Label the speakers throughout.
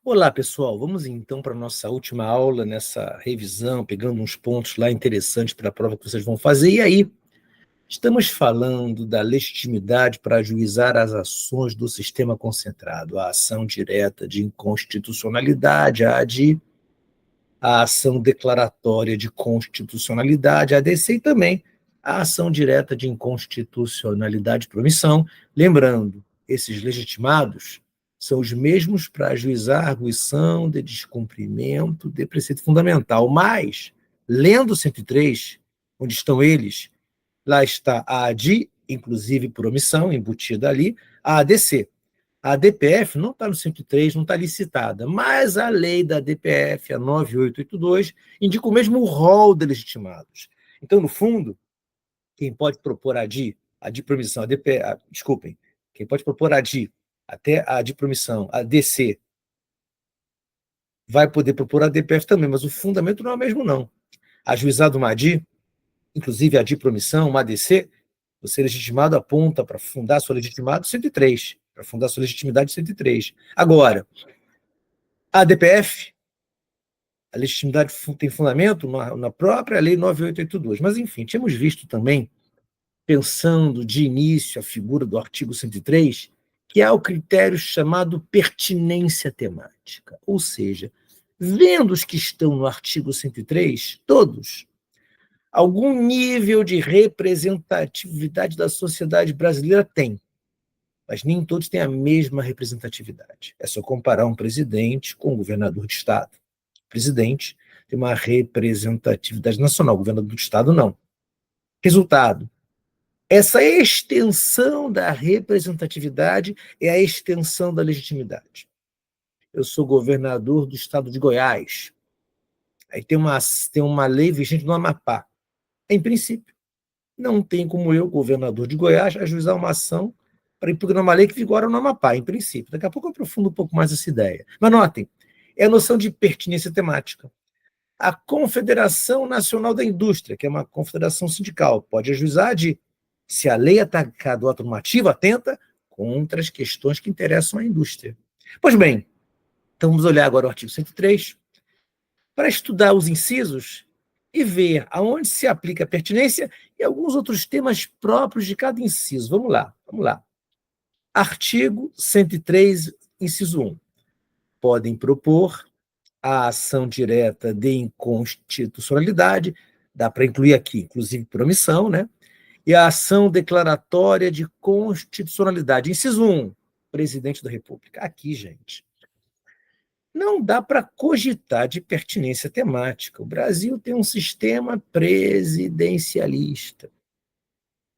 Speaker 1: Olá, pessoal. Vamos então para a nossa última aula nessa revisão, pegando uns pontos lá interessantes para a prova que vocês vão fazer. E aí, estamos falando da legitimidade para ajuizar as ações do sistema concentrado, a ação direta de inconstitucionalidade, a ADI, a ação declaratória de constitucionalidade, a ADC, e também a ação direta de inconstitucionalidade por omissão. Lembrando, esses legitimados são os mesmos para ajuizar a arguição de descumprimento de preceito fundamental. Mas, lendo o 103, onde estão eles, lá está a ADI, inclusive por omissão, embutida ali, a ADC. A DPF não está no 103, não está licitada, mas a lei da DPF, a 9882, indica o mesmo rol de legitimados. Então, no fundo, quem pode propor a ADI por omissão, desculpem, quem pode propor a ADI até a ADI por omissão, a DC, vai poder propor a DPF também, mas o fundamento não é o mesmo, não. Ajuizado uma ADI, inclusive a ADI por omissão, uma ADC, você legitimado aponta para fundar sua legitimado 103, para fundar sua legitimidade 103. Agora, a DPF, a legitimidade tem fundamento na própria lei 9882. Mas, enfim, tínhamos visto também, pensando de início a figura do artigo 103, que há o critério chamado pertinência temática. Ou seja, vendo os que estão no artigo 103, todos, algum nível de representatividade da sociedade brasileira tem, mas nem todos têm a mesma representatividade. É só comparar um presidente com um governador de Estado. O presidente tem uma representatividade nacional, o governador de Estado não. Resultado, essa extensão da representatividade é a extensão da legitimidade. Eu sou governador do Estado de Goiás. Aí tem uma lei vigente no Amapá. Em princípio, não tem como eu, governador de Goiás, ajuizar uma ação para impugnar uma lei que vigora no Amapá, em princípio. Daqui a pouco eu aprofundo um pouco mais essa ideia. Mas notem, é a noção de pertinência temática. A Confederação Nacional da Indústria, que é uma confederação sindical, pode ajuizar se a lei atacar do ato normativo, atenta contra as questões que interessam à indústria. Pois bem, então vamos olhar agora o artigo 103 para estudar os incisos e ver aonde se aplica a pertinência e alguns outros temas próprios de cada inciso. Vamos lá. Artigo 103, inciso 1. Podem propor a ação direta de inconstitucionalidade, dá para incluir aqui, inclusive por omissão, né? E a ação declaratória de constitucionalidade. Inciso 1, presidente da República. Aqui, gente, não dá para cogitar de pertinência temática. O Brasil tem um sistema presidencialista.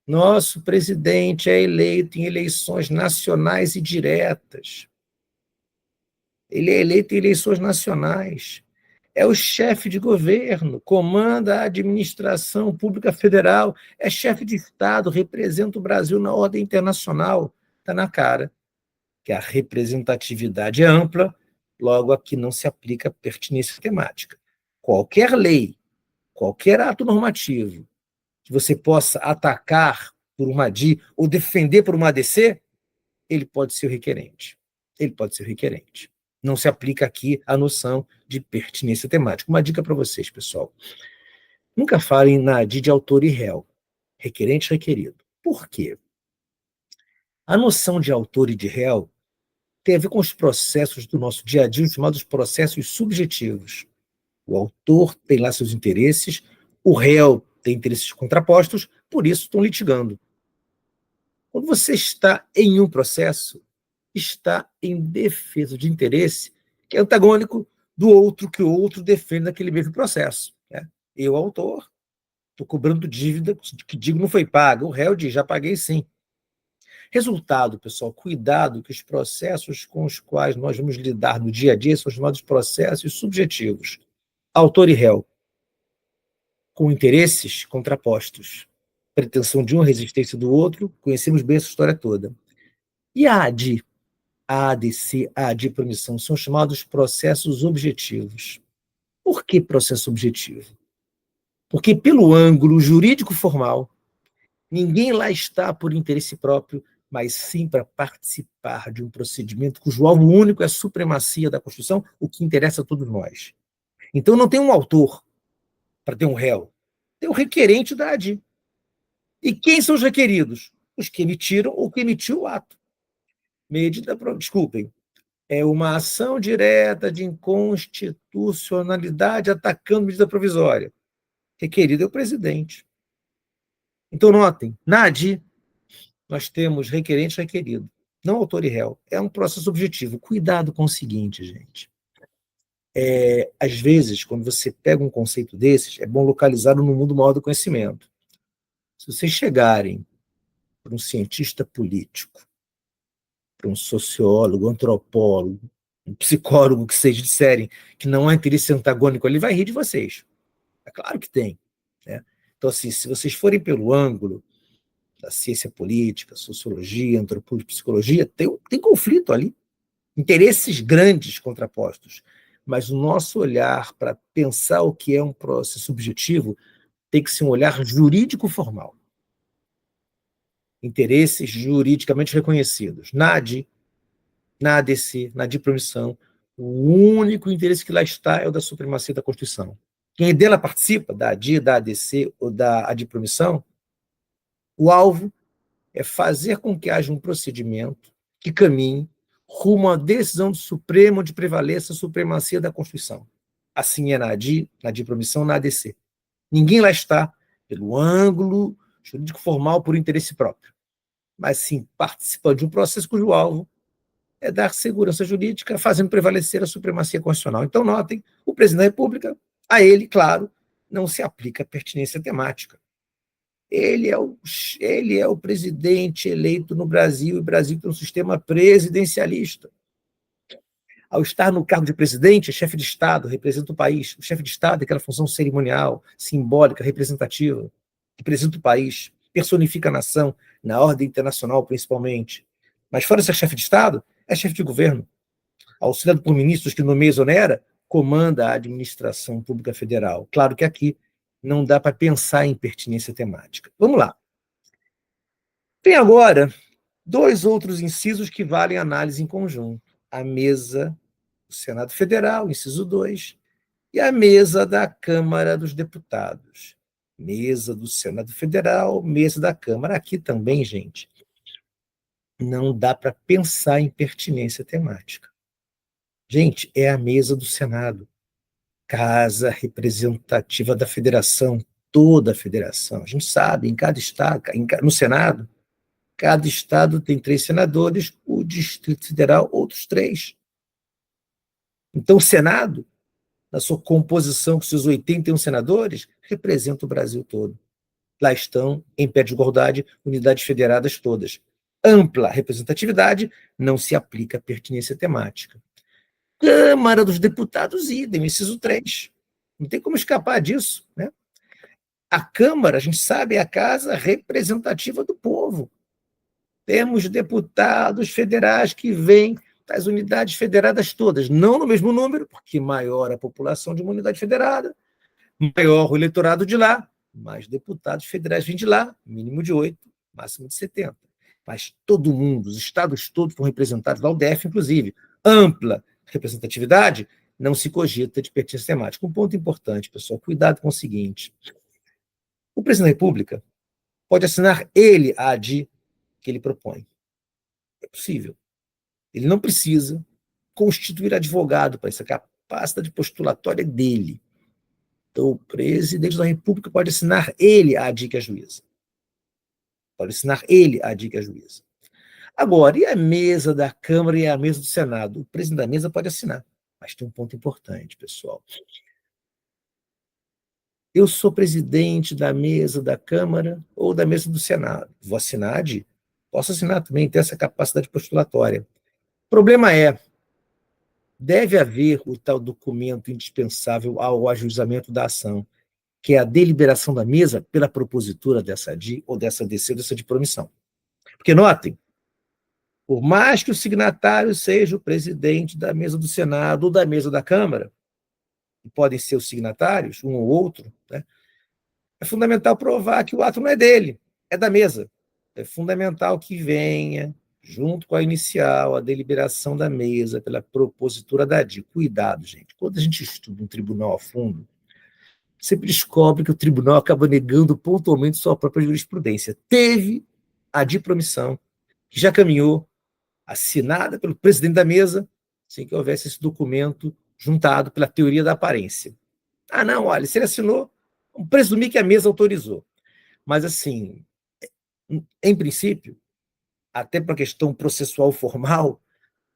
Speaker 1: Nosso presidente é eleito em eleições nacionais e diretas. Ele é eleito em eleições nacionais. É o chefe de governo, comanda a administração pública federal, é chefe de Estado, representa o Brasil na ordem internacional. Está na cara que a representatividade é ampla, logo aqui não se aplica pertinência temática. Qualquer lei, qualquer ato normativo que você possa atacar por uma ADI ou defender por uma ADC, ele pode ser o requerente. Não se aplica aqui a noção de pertinência temática. Uma dica para vocês, pessoal. Nunca falem na ADI de autor e réu. Requerente, requerido. Por quê? A noção de autor e de réu tem a ver com os processos do nosso dia a dia, chamados processos subjetivos. O autor tem lá seus interesses, o réu tem interesses contrapostos, por isso estão litigando. Quando você está em um processo, está em defesa de interesse que é antagônico do outro, que o outro defende naquele mesmo processo. Né? Eu, autor, estou cobrando dívida que digo não foi paga. O réu diz, já paguei sim. Resultado, pessoal, cuidado que os processos com os quais nós vamos lidar no dia a dia são chamados processos subjetivos. Autor e réu, com interesses contrapostos. Pretensão de um, resistência do outro, conhecemos bem essa história toda. E a ADI, a ADC, a ADI por omissão, são chamados processos objetivos. Por que processo objetivo? Porque pelo ângulo jurídico formal, ninguém lá está por interesse próprio, mas sim para participar de um procedimento cujo alvo único é a supremacia da Constituição, o que interessa a todos nós. Então não tem um autor para ter um réu, tem o requerente da ADI. E quem são os requeridos? Os que emitiram ou que emitiu o ato. Desculpem, é uma ação direta de inconstitucionalidade atacando medida provisória. Requerido é o presidente. Então, notem, na ADI, nós temos requerente e requerido, não autor e réu. É um processo objetivo. Cuidado com o seguinte, gente. Às vezes, quando você pega um conceito desses, é bom localizá-lo no mundo maior do conhecimento. Se vocês chegarem para um cientista político, para um sociólogo, antropólogo, um psicólogo que vocês disserem que não há interesse antagônico, ele vai rir de vocês. É claro que tem. Né? Então, assim, se vocês forem pelo ângulo da ciência política, sociologia, antropologia, psicologia, tem conflito ali. Interesses grandes contrapostos. Mas o nosso olhar para pensar o que é um processo subjetivo tem que ser um olhar jurídico formal. Interesses juridicamente reconhecidos. Na ADI, na ADC, na dipromissão, o único interesse que lá está é o da supremacia da Constituição. Quem dela participa, da ADI, da ADC ou da adipromissão, o alvo é fazer com que haja um procedimento que caminhe rumo à decisão do Supremo onde prevaleça a supremacia da Constituição. Assim é na ADI, na adipromissão, na ADC. Ninguém lá está pelo ângulo jurídico formal por interesse próprio, mas sim participa de um processo cujo alvo é dar segurança jurídica, fazendo prevalecer a supremacia constitucional. Então, notem, o presidente da República, a ele, claro, não se aplica a pertinência temática. Ele é o presidente eleito no Brasil, e o Brasil tem um sistema presidencialista. Ao estar no cargo de presidente, é chefe de Estado, representa o país. O chefe de Estado é aquela função cerimonial, simbólica, representativa, que representa o país, personifica a nação, na ordem internacional principalmente. Mas fora de ser chefe de Estado, é chefe de governo. Auxiliado por ministros que nomeia e exonera, comanda a administração pública federal. Claro que aqui não dá para pensar em pertinência temática. Vamos lá. Tem agora dois outros incisos que valem análise em conjunto. A mesa do Senado Federal, inciso 2, e a mesa da Câmara dos Deputados. Mesa do Senado Federal, mesa da Câmara. Aqui também, gente, não dá para pensar em pertinência temática. Gente, é a mesa do Senado, casa representativa da federação, toda a federação. A gente sabe, em cada estado, no Senado, cada estado tem 3 senadores, o Distrito Federal, outros 3. Então, o Senado, na sua composição com seus 81 senadores, representa o Brasil todo. Lá estão, em pé de igualdade, unidades federadas todas. Ampla representatividade, não se aplica a pertinência temática. Câmara dos Deputados, idem, inciso 3. Não tem como escapar disso. Né? A Câmara, a gente sabe, é a casa representativa do povo. Temos deputados federais que vêm das unidades federadas todas, não no mesmo número, porque maior a população de uma unidade federada, maior o eleitorado de lá, mais deputados federais vêm de lá, mínimo de 8, máximo de 70. Mas todo mundo, os estados todos foram representados, lá o DF, inclusive, ampla representatividade, não se cogita de pertinência temática. Um ponto importante, pessoal, cuidado com o seguinte: o presidente da República pode assinar ele a ADI que ele propõe. É possível. Ele não precisa constituir advogado para isso, a capacidade postulatória dele. Então, o presidente da República pode assinar ele a ADI que é juíza. Pode assinar ele a ADI que é juíza. Agora, e a mesa da Câmara e a mesa do Senado? O presidente da mesa pode assinar. Mas tem um ponto importante, pessoal. Eu sou presidente da mesa da Câmara ou da mesa do Senado. Vou assinar a ADI. Posso assinar também, ter essa capacidade postulatória. O problema é, deve haver o tal documento indispensável ao ajuizamento da ação, que é a deliberação da mesa pela propositura dessa ADI ou dessa DC ou dessa de promissão. Porque, notem, por mais que o signatário seja o presidente da mesa do Senado ou da mesa da Câmara, e podem ser os signatários, um ou outro, né, é fundamental provar que o ato não é dele, é da mesa. é fundamental que venha, junto com a inicial, a deliberação da mesa pela propositura da ADI. Cuidado, gente. Quando a gente estuda um tribunal a fundo, sempre descobre que o tribunal acaba negando pontualmente sua própria jurisprudência. Teve a de promissão, que já caminhou, assinada pelo presidente da mesa, sem que houvesse esse documento juntado pela teoria da aparência. Ah, não, olha, se ele assinou, vamos presumir que a mesa autorizou. Mas, assim, em princípio, até para a questão processual formal,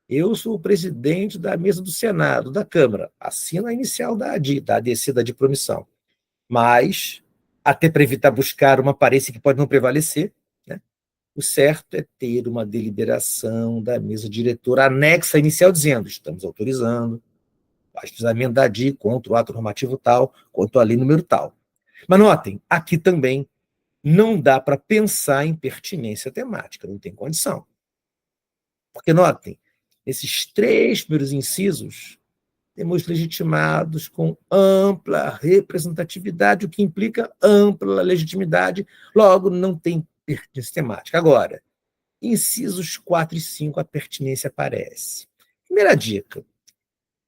Speaker 1: eu sou o presidente da mesa do Senado, da Câmara, assino a inicial da ADI, da ADC, da de promissão. Mas, até para evitar buscar uma aparência que pode não prevalecer, né, o certo é ter uma deliberação da mesa diretora anexa à inicial, dizendo: estamos autorizando o ajuizamento da ADI contra o ato normativo tal, quanto a lei número tal. Mas notem, aqui também não dá para pensar em pertinência temática, não tem condição. Porque, notem, esses 3 primeiros incisos, temos legitimados com ampla representatividade, o que implica ampla legitimidade, logo não tem pertinência temática. Agora, incisos 4 e 5, a pertinência aparece. Primeira dica: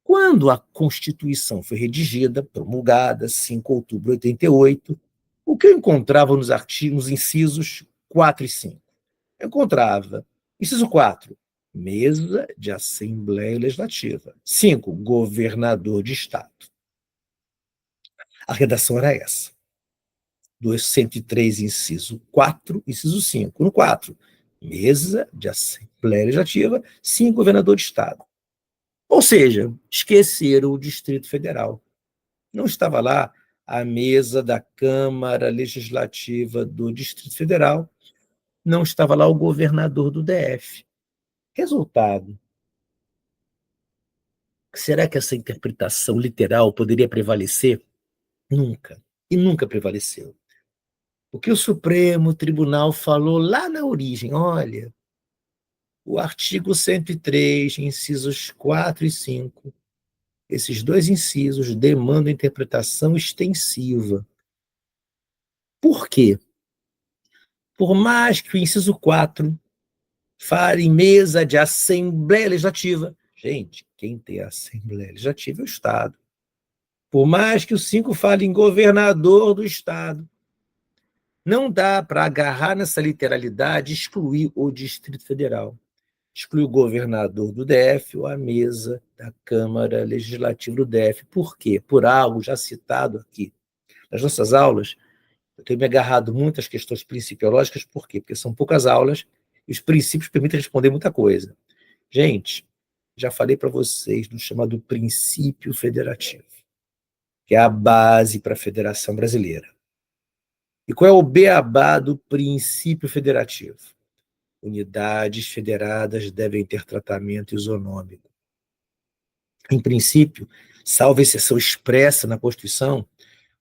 Speaker 1: quando a Constituição foi redigida, promulgada, 5 de outubro de 88, o que eu encontrava nos artigos, incisos 4 e 5? Eu encontrava, inciso 4, mesa de Assembleia Legislativa. 5, governador de Estado. A redação era essa. Do 103, inciso 4, inciso 5. No 4, mesa de Assembleia Legislativa. 5, governador de Estado. Ou seja, esqueceram o Distrito Federal. Não estava lá a mesa da Câmara Legislativa do Distrito Federal, não estava lá o governador do DF. Resultado: será que essa interpretação literal poderia prevalecer? Nunca. E nunca prevaleceu. O que o Supremo Tribunal falou lá na origem: olha, o artigo 103, incisos 4 e 5, esses 2 incisos demandam interpretação extensiva. Por quê? Por mais que o inciso 4 fale em mesa de Assembleia Legislativa, gente, quem tem a Assembleia Legislativa é o Estado. Por mais que o 5 fale em governador do Estado, não dá para agarrar nessa literalidade e excluir o Distrito Federal. Excluir o governador do DF ou a mesa da Câmara Legislativa do DF. Por quê? Por algo já citado aqui. Nas nossas aulas, eu tenho me agarrado muito às questões principiológicas. Por quê? Porque são poucas aulas e os princípios permitem responder muita coisa. Gente, já falei para vocês do chamado princípio federativo, que é a base para a Federação Brasileira. E qual é o beabá do princípio federativo? Unidades federadas devem ter tratamento isonômico. Em princípio, salvo exceção expressa na Constituição,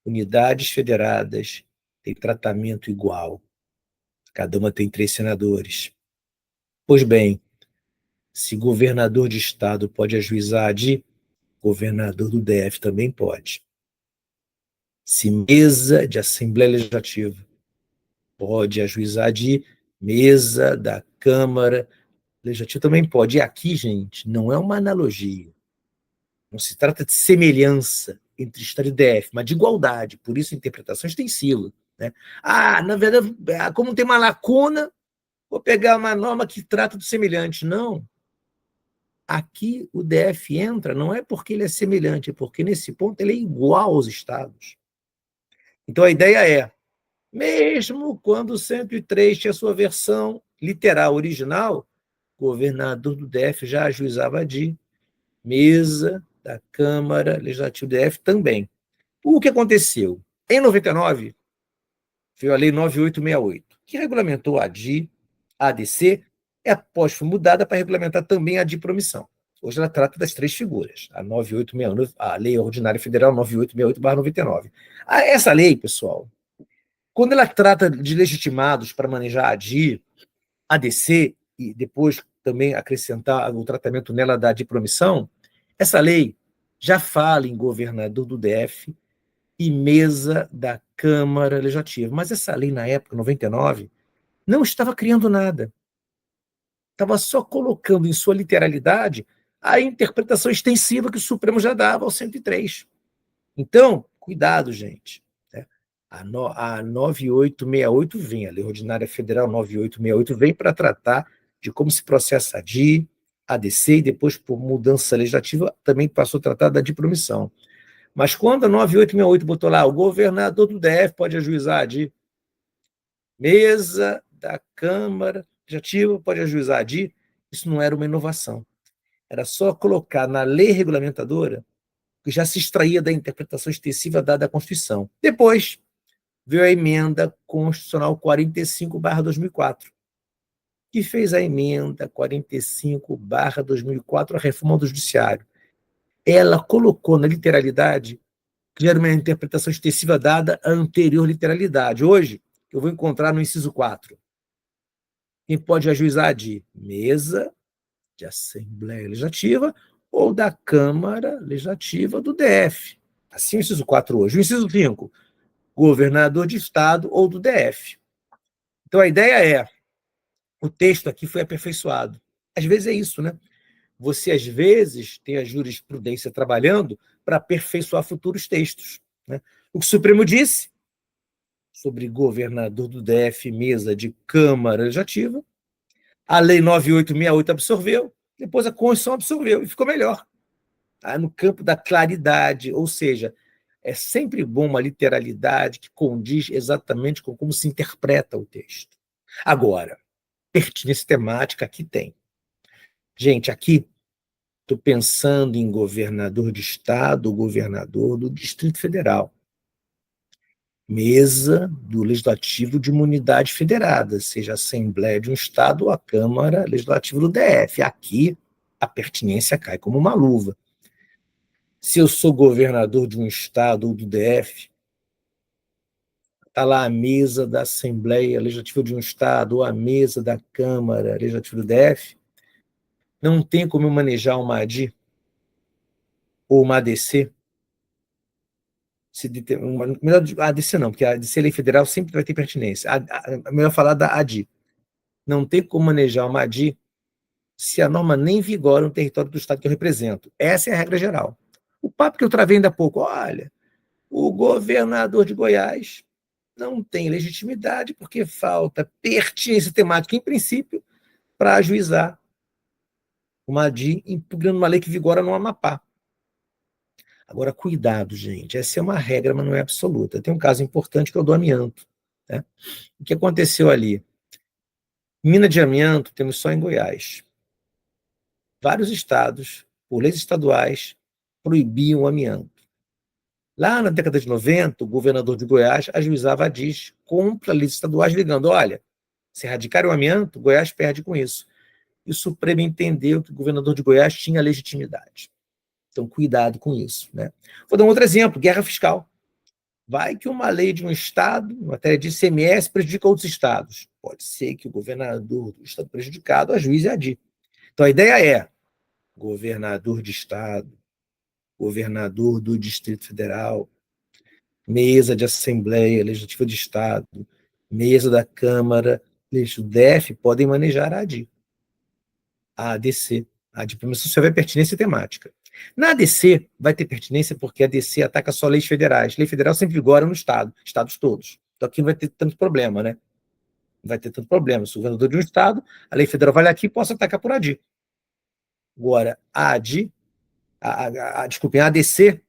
Speaker 1: unidades federadas têm tratamento igual. Cada uma tem 3 senadores. Pois bem, se governador de estado pode ajuizar de, governador do DF também pode. Se mesa de Assembleia Legislativa pode ajuizar de, mesa da Câmara Legislativa também pode. E aqui, gente, não é uma analogia. Não se trata de semelhança entre Estado e DF, mas de igualdade. Por isso, interpretação extensiva. Né? Na verdade, como tem uma lacuna, vou pegar uma norma que trata do semelhante. Não. Aqui o DF entra, não é porque ele é semelhante, é porque nesse ponto ele é igual aos estados. Então a ideia é, mesmo quando o 103 tinha sua versão literal, original, o governador do DF já ajuizava de, mesa da Câmara Legislativa do DF também. O que aconteceu? Em 99, veio a Lei 9868, que regulamentou a ADI, a ADC, e após foi mudada para regulamentar também a de promissão. Hoje ela trata das 3 figuras, a 9869, a Lei Ordinária Federal 9868/99. Essa lei, pessoal, quando ela trata de legitimados para manejar a ADI, ADC, e depois também acrescentar o tratamento nela da de promissão, essa lei já fala em governador do DF e mesa da Câmara Legislativa. Mas essa lei, na época, 99, não estava criando nada. Estava só colocando em sua literalidade a interpretação extensiva que o Supremo já dava ao 103. Então, cuidado, gente. A 9868 vem, a Lei Ordinária Federal 9868 vem para tratar de como se processa a DI, ADC, e depois, por mudança legislativa, também passou a tratar da dipromissão. Mas quando a 9868 botou lá, o governador do DF pode ajuizar a DI, mesa da Câmara Legislativa pode ajuizar a DI, isso não era uma inovação. Era só colocar na lei regulamentadora que já se extraía da interpretação extensiva dada à Constituição. Depois, veio a emenda constitucional 45/2004, que fez a emenda 45/2004, a reforma do Judiciário. Ela colocou na literalidade que era uma interpretação extensiva dada à anterior literalidade. Hoje, eu vou encontrar no inciso 4. Quem pode ajuizar de mesa de Assembleia Legislativa ou da Câmara Legislativa do DF. Assim o inciso 4 hoje. O inciso 5, governador de Estado ou do DF. Então, a ideia é, o texto aqui foi aperfeiçoado. Às vezes é isso, né? Você, às vezes, tem a jurisprudência trabalhando para aperfeiçoar futuros textos. Né? O que o Supremo disse sobre governador do DF, mesa de Câmara Legislativa, a Lei 9868 absorveu, depois a Constituição absorveu e ficou melhor. Tá? No campo da claridade, ou seja, é sempre bom uma literalidade que condiz exatamente com como se interpreta o texto. Agora, pertinência temática aqui tem. Gente, aqui estou pensando em governador de Estado, governador do Distrito Federal. Mesa do Legislativo de uma unidade federada, seja a Assembleia de um Estado ou a Câmara Legislativa do DF. Aqui, a pertinência cai como uma luva. Se eu sou governador de um Estado ou do DF, está lá a mesa da Assembleia Legislativa de um Estado ou a mesa da Câmara Legislativa do DF, não tem como eu manejar uma ADI ou uma ADC. Melhor a ADC não, porque a ADC, lei federal, sempre vai ter pertinência. Melhor falar da ADI. Não tem como manejar uma ADI se a norma nem vigora no território do Estado que eu represento. Essa é a regra geral. O papo que eu travei ainda há pouco, olha, o governador de Goiás não tem legitimidade porque falta pertinência temática, em princípio, para ajuizar uma ADI impugnando uma lei que vigora no Amapá. Agora, cuidado, gente, essa é uma regra, mas não é absoluta. Tem um caso importante que é o do amianto. Né? O que aconteceu ali? Mina de amianto temos só em Goiás. Vários estados, por leis estaduais, proibiam o amianto. Lá na década de 90, o governador de Goiás ajuizava a DIS contra leis estaduais, ligando, olha, se erradicarem o amianto, Goiás perde com isso. E o Supremo entendeu que o governador de Goiás tinha legitimidade. Então, cuidado com isso. Né? Vou dar um outro exemplo, guerra fiscal. Vai que uma lei de um estado, em matéria de ICMS, prejudica outros estados. Pode ser que o governador do estado prejudicado ajuize a DI. Então, a ideia é governador de estado, governador do Distrito Federal, mesa de Assembleia Legislativa de Estado, mesa da Câmara Legislativa do DF, podem manejar a ADI. A ADC, a diplomcia se houver pertinência temática. Na ADC, vai ter pertinência porque a ADC ataca só leis federais. Lei federal sempre vigora no Estado, estados todos. Então aqui não vai ter tanto problema, né? Não vai ter tanto problema. Se o governador de um Estado, a lei federal vai lá aqui e possa atacar por ADI. Agora, a ADI, desculpem, a ADC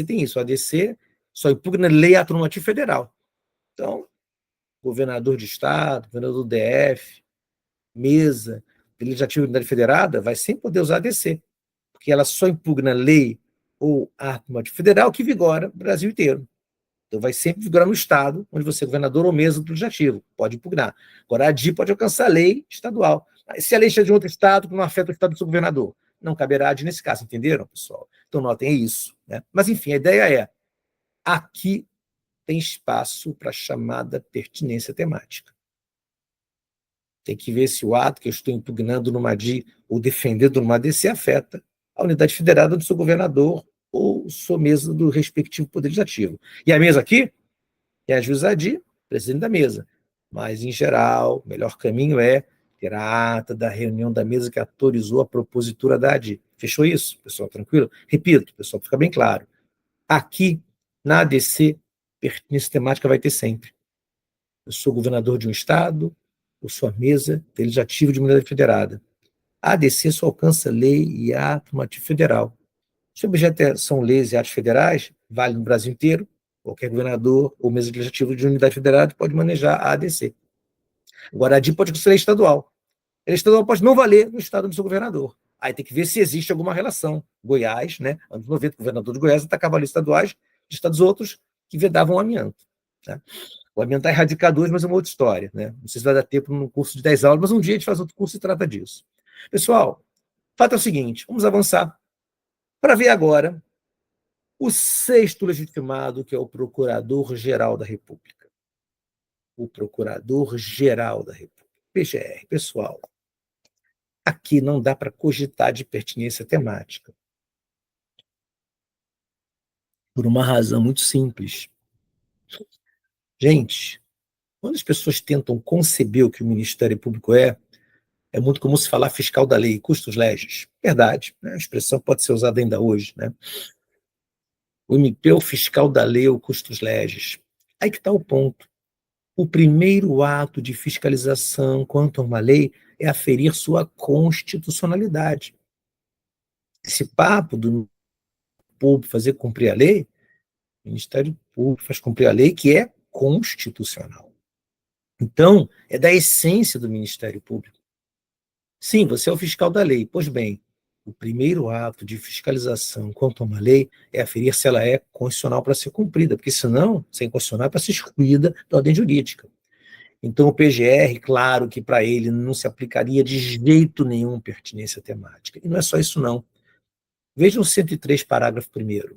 Speaker 1: tem isso. A ADC só impugna lei ato-normativo federal. Então, governador de Estado, governador do DF, mesa legislativa de unidade federada, vai sempre poder usar a ADC, porque ela só impugna lei ou ato normativo federal que vigora no Brasil inteiro. Então, vai sempre vigorar no Estado, onde você é governador ou mesa do legislativo, pode impugnar. Agora, a ADI pode alcançar a lei estadual. Se a lei é de outro Estado, que não afeta o Estado do seu governador, não caberá a ADI nesse caso, entenderam, pessoal? Então, notem, é isso. Né? Mas, enfim, a ideia é, aqui tem espaço para a chamada pertinência temática. Tem que ver se o ato que eu estou impugnando numa ADI ou defendendo numa ADC afeta a unidade federada do seu governador ou sua mesa do respectivo poder legislativo. E a mesa aqui é a juiz ADI, presidente da mesa. Mas, em geral, o melhor caminho é ter a ata da reunião da mesa que autorizou a propositura da ADI. Fechou isso, pessoal? Tranquilo? Repito, pessoal, fica bem claro. Aqui, na ADC, pertinência temática vai ter sempre. Eu sou governador de um estado, eu sou a mesa legislativa de uma unidade federada. A ADC só alcança lei e ato normativo federal. Se o objeto são leis e atos federais, vale no Brasil inteiro, qualquer governador ou mesa legislativa de unidade federada pode manejar a ADC. Agora, a ADI pode ser lei estadual. A lei estadual pode não valer no estado do seu governador. Aí tem que ver se existe alguma relação. Goiás, né, anos 90, o governador de Goiás atacava leis estaduais de estados outros que vedavam o amianto. Né? O amianto está erradicado hoje, mas é uma outra história. Né? Não sei se vai dar tempo num curso de 10 aulas, mas um dia a gente faz outro curso e trata disso. Pessoal, o fato é o seguinte, vamos avançar para ver agora o sexto legitimado, que é o Procurador-Geral da República. O Procurador-Geral da República. PGR, pessoal. Aqui não dá para cogitar de pertinência temática. Por uma razão muito simples. Gente, quando as pessoas tentam conceber o que o Ministério Público é muito comum se falar fiscal da lei, custos legis. Verdade, né? A expressão pode ser usada ainda hoje. Né? O MP é o fiscal da lei ou custos legis. Aí que está o ponto. O primeiro ato de fiscalização quanto a uma lei é aferir sua constitucionalidade. Esse papo do público fazer cumprir a lei, o Ministério Público faz cumprir a lei que é constitucional. Então, é da essência do Ministério Público. Sim, você é o fiscal da lei. Pois bem, o primeiro ato de fiscalização quanto a uma lei é aferir se ela é constitucional para ser cumprida, porque senão, se é inconstitucional, é para ser excluída da ordem jurídica. Então, o PGR, claro que para ele não se aplicaria de jeito nenhum pertinência temática. E não é só isso, não. Vejam o 103, parágrafo 1º.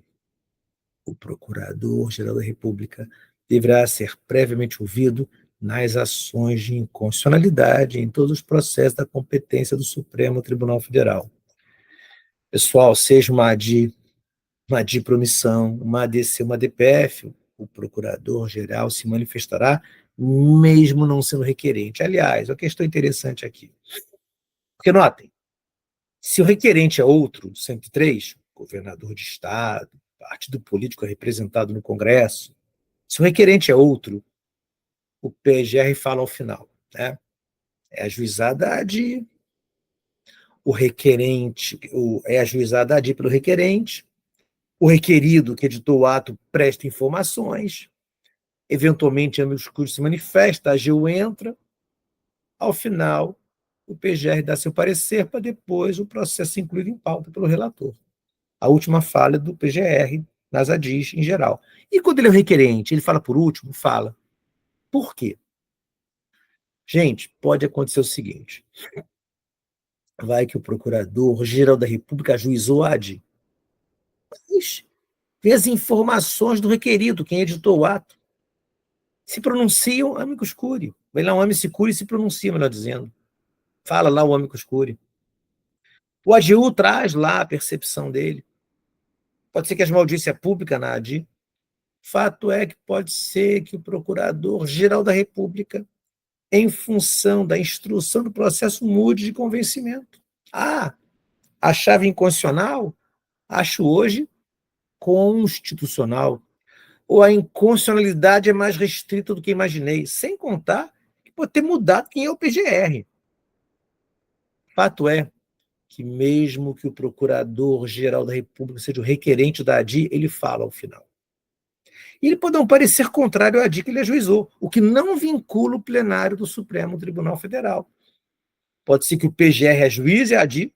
Speaker 1: O Procurador-Geral da República deverá ser previamente ouvido nas ações de inconstitucionalidade em todos os processos da competência do Supremo Tribunal Federal. Pessoal, seja uma ADI por omissão, uma ADC, uma DPF, o Procurador-Geral se manifestará mesmo não sendo requerente. Aliás, uma questão interessante aqui. Porque, notem, se o requerente é outro, 103, governador de estado, partido político representado no Congresso, se o requerente é outro, o PGR fala ao final, né? É ajuizada a ADI, o requerente, é ajuizada a ADI pelo requerente, o requerido que editou o ato presta informações, eventualmente amigos cujos se manifesta, a AGU entra, ao final, o PGR dá seu parecer para depois o processo ser incluído em pauta pelo relator. A última fala é do PGR nas ADIs em geral. E quando ele é o requerente, ele fala por último? Fala. Por quê? Gente, pode acontecer o seguinte. Vai que o Procurador-Geral da República ajuizou a ADI. Mas vê as informações do requerido, quem editou o ato. Se pronunciam amicus curiae. Vai lá um amicus curiae e se pronuncia, melhor dizendo. Fala lá o amicus curiae. O AGU traz lá a percepção dele. Pode ser que as audiência pública na ADI. Fato é que pode ser que o Procurador-Geral da República, em função da instrução do processo, mude de convencimento. A chave inconstitucional, acho hoje constitucional. Ou a inconstitucionalidade é mais restrita do que imaginei, sem contar que pode ter mudado quem é o PGR. Fato é que mesmo que o Procurador-Geral da República seja o requerente da ADI, ele fala ao final. E ele pode dar um parecer contrário à ADI que ele ajuizou, o que não vincula o plenário do Supremo Tribunal Federal. Pode ser que o PGR ajuize a ADI,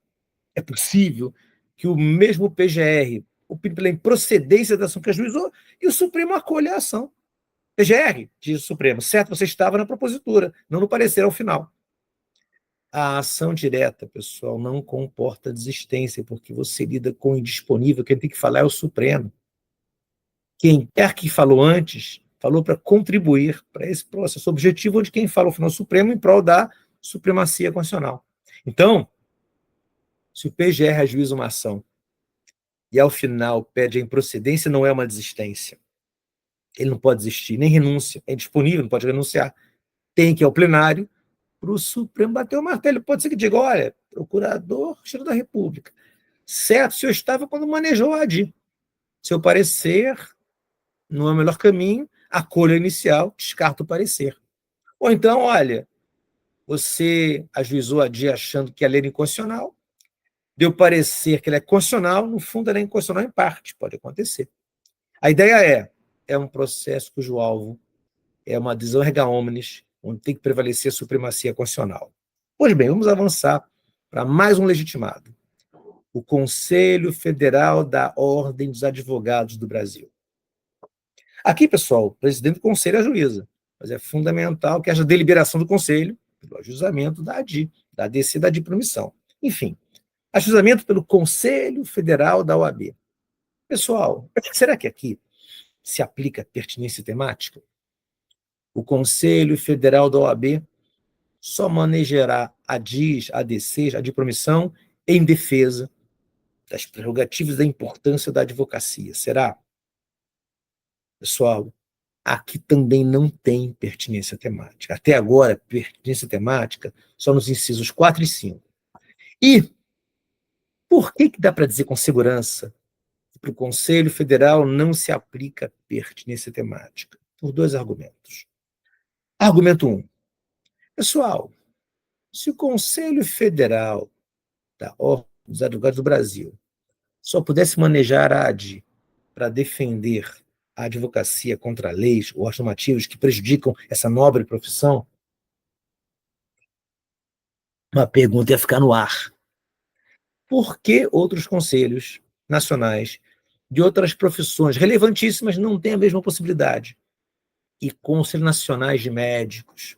Speaker 1: é possível que o mesmo PGR opine pela improcedência da ação que ajuizou e o Supremo acolha a ação. PGR, diz o Supremo, certo, você estava na propositura, não no parecer ao final. A ação direta, pessoal, não comporta desistência, porque você lida com o indisponível, quem tem que falar é o Supremo. Quem quer que falou antes, falou para contribuir para esse processo objetivo, onde quem fala ao final é o Supremo em prol da supremacia constitucional. Então, se o PGR ajuiza uma ação e ao final pede a improcedência, não é uma desistência. Ele não pode desistir, nem renúncia. É indisponível, não pode renunciar. tem que ir ao plenário para o Supremo bater o martelo. Pode ser que diga, olha, procurador-geral da República, certo, o senhor estava quando manejou a ADI. Seu parecer não é o melhor caminho, acolha inicial, descarta o parecer. Ou então, olha, você ajuizou a ADI achando que a lei era inconstitucional, deu parecer que ela é constitucional, no fundo ela é inconstitucional em parte, pode acontecer. A ideia é um processo cujo alvo é uma decisão erga omnes, onde tem que prevalecer a supremacia constitucional. Pois bem, vamos avançar para mais um legitimado. O Conselho Federal da Ordem dos Advogados do Brasil. Aqui, pessoal, o presidente do Conselho é a juíza, mas é fundamental que haja deliberação do Conselho pelo ajuizamento da ADI, da ADC, da adpromissão. Enfim, ajuizamento pelo Conselho Federal da OAB. Pessoal, será que aqui se aplica pertinência temática? O Conselho Federal da OAB só manejará ADIs, ADCs, adpromissão em defesa das prerrogativas da importância da advocacia. Será? Pessoal, aqui também não tem pertinência temática. Até agora, pertinência temática só nos incisos 4 e 5. E por que dá para dizer com segurança que para o Conselho Federal não se aplica pertinência temática? Por dois argumentos. Argumento 1. Pessoal, se o Conselho Federal da Ordem dos Advogados do Brasil só pudesse manejar a ADI para defender a advocacia contra leis ou normativas que prejudicam essa nobre profissão, uma pergunta ia ficar no ar. Por que outros conselhos nacionais de outras profissões relevantíssimas não têm a mesma possibilidade? E conselhos nacionais de médicos,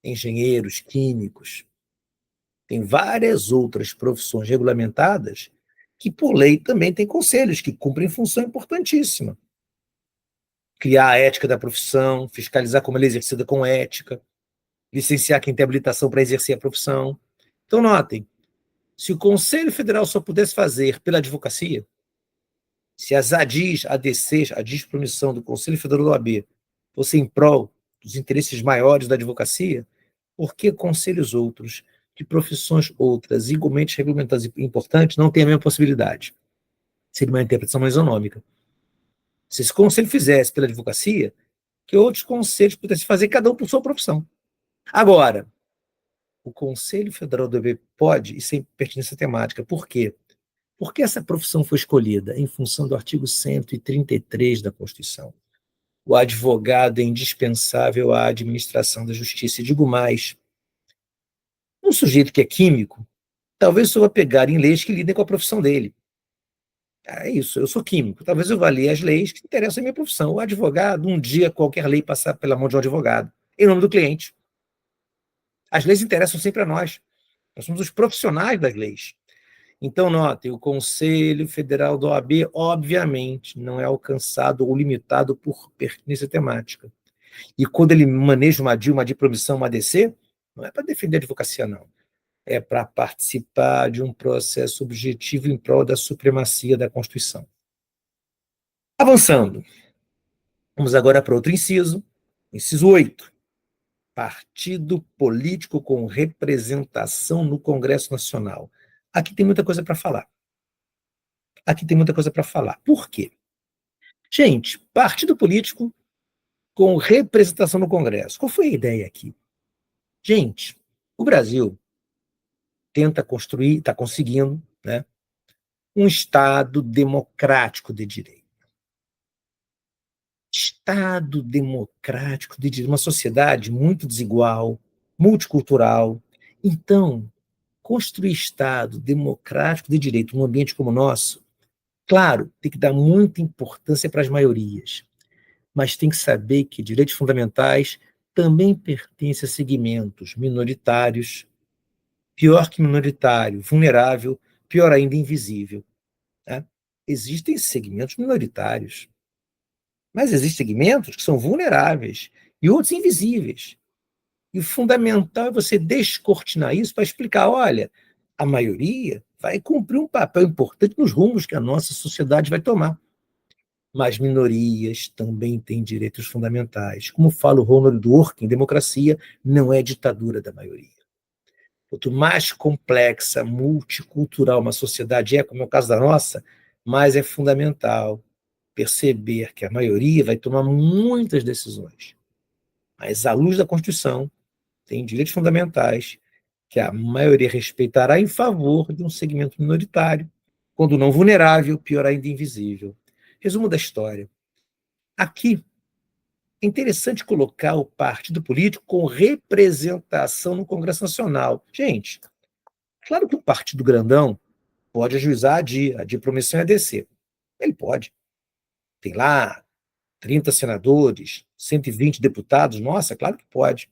Speaker 1: engenheiros, químicos, tem várias outras profissões regulamentadas que, por lei, também têm conselhos que cumprem função importantíssima. Criar a ética da profissão, fiscalizar como ela é exercida com ética, licenciar quem tem habilitação para exercer a profissão. Então, notem, se o Conselho Federal só pudesse fazer pela advocacia, se as ADIs, ADCs, ADIs de promissão do Conselho Federal da OAB fossem em prol dos interesses maiores da advocacia, por que conselhos outros, de profissões outras, igualmente regulamentadas e importantes, não têm a mesma possibilidade? Seria uma interpretação mais isonômica. Se esse conselho fizesse pela advocacia, que outros conselhos pudessem fazer, cada um por sua profissão. Agora, o Conselho Federal do OAB pode, e sem pertinência temática, por quê? Porque essa profissão foi escolhida em função do artigo 133 da Constituição. O advogado é indispensável à administração da justiça. E digo mais, um sujeito que é químico, talvez só vá pegar em leis que lidem com a profissão dele. É isso, eu sou químico, talvez eu vá ler as leis que interessam a minha profissão. O advogado, um dia qualquer lei passar pela mão de um advogado, em nome do cliente. As leis interessam sempre a nós. Nós somos os profissionais das leis. Então, notem, o Conselho Federal da OAB, obviamente, não é alcançado ou limitado por pertinência temática. E quando ele maneja uma ADI, uma adpromissão, uma ADC, não é para defender a advocacia, não. É para participar de um processo objetivo em prol da supremacia da Constituição. Avançando. Vamos agora para outro inciso. Inciso 8. Partido político com representação no Congresso Nacional. Aqui tem muita coisa para falar. Por quê? Gente, partido político com representação no Congresso. Qual foi a ideia aqui? Gente, o Brasil tenta construir, está conseguindo, né, um Estado democrático de direito. Estado democrático de direito, uma sociedade muito desigual, multicultural. Então, construir Estado democrático de direito num ambiente como o nosso, claro, tem que dar muita importância para as maiorias, mas tem que saber que direitos fundamentais também pertencem a segmentos minoritários, pior que minoritário, vulnerável, pior ainda, invisível. Tá? Existem segmentos minoritários, mas existem segmentos que são vulneráveis e outros invisíveis. E o fundamental é você descortinar isso para explicar, olha, a maioria vai cumprir um papel importante nos rumos que a nossa sociedade vai tomar. Mas minorias também têm direitos fundamentais. Como fala o Ronald Dworkin, democracia não é ditadura da maioria. Quanto mais complexa, multicultural uma sociedade é, como é o caso da nossa, mais é fundamental perceber que a maioria vai tomar muitas decisões. Mas, à luz da Constituição, tem direitos fundamentais que a maioria respeitará em favor de um segmento minoritário, quando não vulnerável, pior ainda invisível. Resumo da história. Aqui, é interessante colocar o partido político com representação no Congresso Nacional. Gente, claro que o partido grandão pode ajuizar a de promissão e a DC. Ele pode. Tem lá 30 senadores, 120 deputados. Nossa, claro que pode.